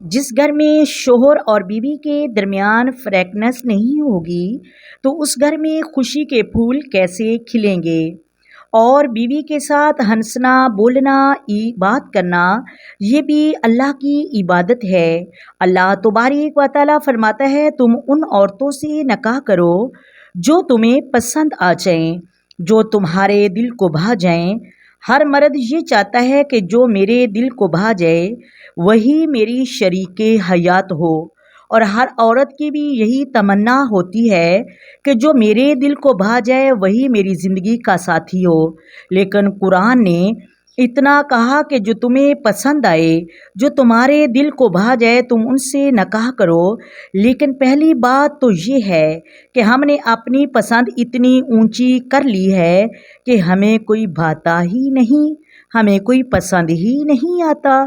जिस घर में शोहर और बीवी के दरमियान फ्रैंकनेस नहीं होगी तो उस घर में खुशी के फूल कैसे खिलेंगे। और बीवी के साथ हंसना बोलना बात करना ये भी अल्लाह की इबादत है। अल्लाह तबारक व तआला फरमाता है, तुम उन औरतों से निकाह करो जो तुम्हें पसंद आ जाएं, जो तुम्हारे दिल को भा जाएं। हर मर्द ये चाहता है कि जो मेरे दिल को भा जाए वही मेरी शरीके हयात हो, और हर औरत की भी यही तमन्ना होती है कि जो मेरे दिल को भा जाए वही मेरी ज़िंदगी का साथी हो। लेकिन कुरान ने इतना कहा कि जो तुम्हें पसंद आए, जो तुम्हारे दिल को भा जाए, तुम उनसे निकाह करो। लेकिन पहली बात तो ये है कि हमने अपनी पसंद इतनी ऊंची कर ली है कि हमें कोई भाता ही नहीं, हमें कोई पसंद ही नहीं आता।